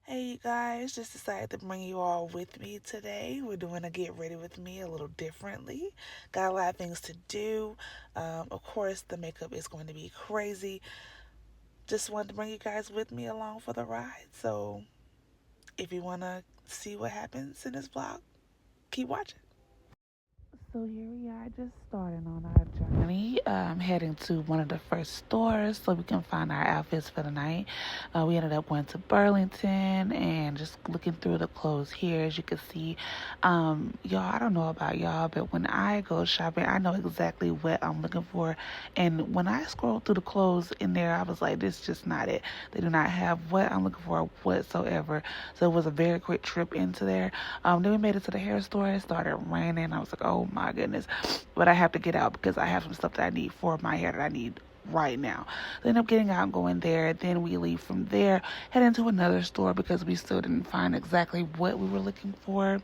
Hey you guys, just decided to bring you all with me today. We're doing a get ready with me a little differently. Got a lot of things to do. Of course, the makeup is going to be crazy. Just wanted to bring you guys with me along for the ride. So if you want to see what happens in this vlog, keep watching. So here we are, just starting on our journey, heading to one of the first stores so we can find our outfits for the night. We ended up going to Burlington and just looking through the clothes here. As you can see, y'all, I don't know about y'all, but when I go shopping, I know exactly what I'm looking for. And when I scrolled through the clothes in there, I was like, this is just not it. They do not have what I'm looking for whatsoever. So it was a very quick trip into there. Then we made it to the hair store. It started raining. I was like, oh my goodness. But I have to get out because I have some stuff that I need for my hair that I need right now. So I ended up getting out and going there. Then we leave from there, head into another store because we still didn't find exactly what we were looking for.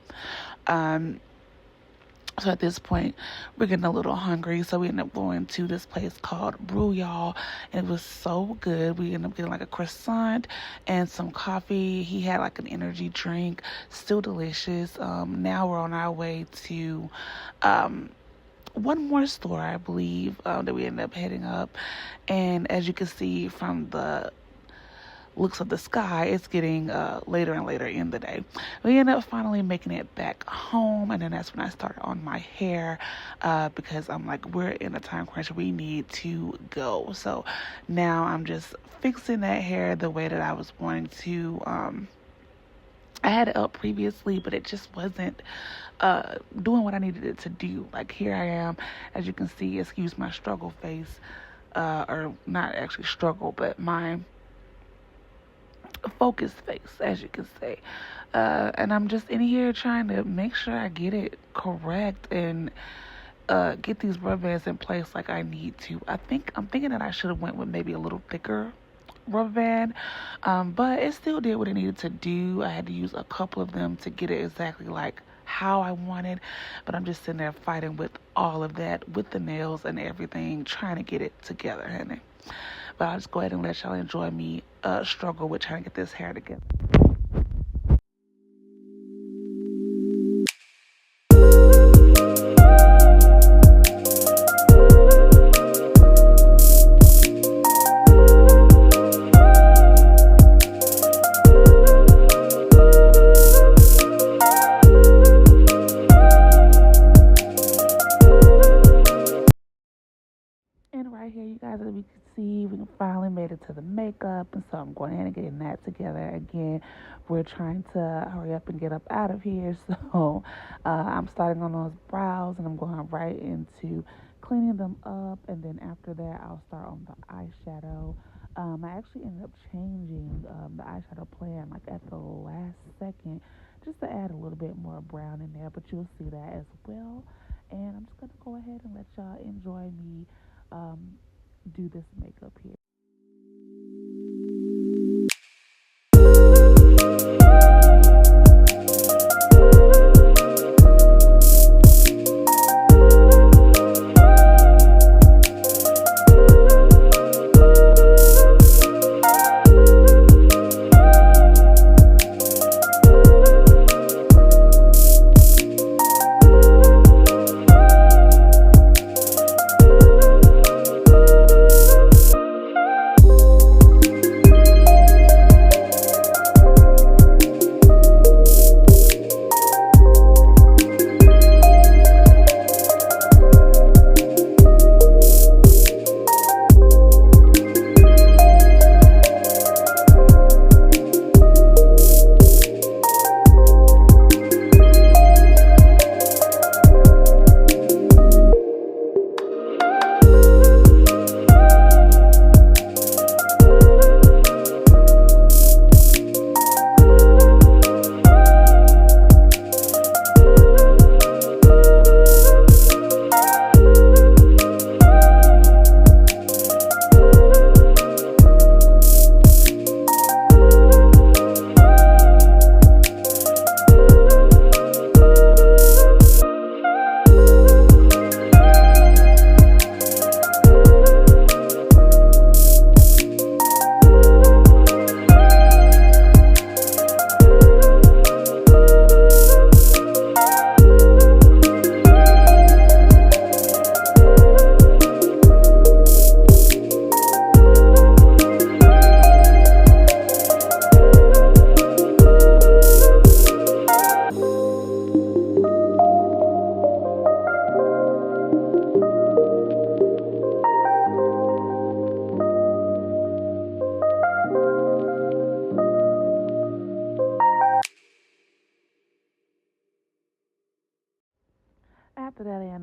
So at this point, we're getting a little hungry, so we ended up going to this place called Brew Y'all, and it was so good. We ended up getting like a croissant and some coffee. He had like an energy drink, still delicious. Now we're on our way to one more store, I believe, that we ended up heading up. And as you can see from the looks of the sky, it's getting later and later in the day. We ended up finally making it back home, and then that's when I started on my hair because I'm like, we're in a time crunch. We need to go. So now I'm just fixing that hair the way that I was wanting to. I had it up previously, but it just wasn't doing what I needed it to do. Like, here I am, as you can see, excuse my struggle face, or not actually struggle, but my focused face, as you can say. And I'm just in here trying to make sure I get it correct and get these rubber bands in place like I need to. I'm thinking that I should have went with maybe a little thicker rubber band, but it still did what it needed to do. I had to use a couple of them to get it exactly like how I wanted, but I'm just sitting there fighting with all of that, with the nails and everything, trying to get it together, honey. But I'll just go ahead and let y'all enjoy me struggle with trying to get this hair together. And right here, you guys, as we can see, we finally made it to the makeup, and so I'm going in and getting that together. Again, we're trying to hurry up and get up out of here, so I'm starting on those brows, and I'm going right into cleaning them up, and then after that, I'll start on the eyeshadow. I actually ended up changing the eyeshadow plan like at the last second, just to add a little bit more brown in there, but you'll see that as well. And I'm just gonna go ahead and let y'all enjoy me do this makeup here.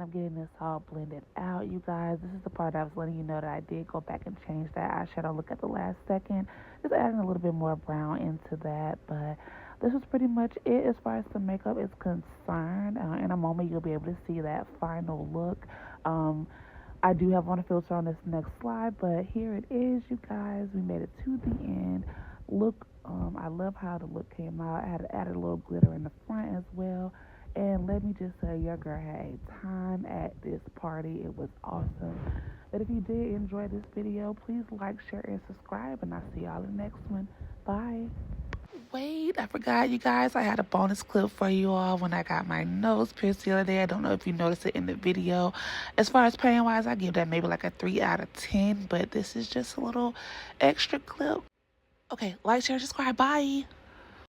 I'm getting this all blended out, you guys. This is the part I was letting you know that I did go back and change that eyeshadow look at the last second. Just adding a little bit more brown into that. But this is pretty much it as far as the makeup is concerned. In a moment, you'll be able to see that final look. I do have on a filter on this next slide, but here it is, you guys. We made it to the end. Look, I love how the look came out. I had added a little glitter in the front as well. And let me just say, your girl had a time at this party. It was awesome. But if you did enjoy this video, please like, share, and subscribe. And I'll see y'all in the next one. Bye. Wait, I forgot, you guys. I had a bonus clip for you all when I got my nose pierced the other day. I don't know if you noticed it in the video. As far as pain wise, I give that maybe like a 3 out of 10. But this is just a little extra clip. Okay, like, share, subscribe. Bye.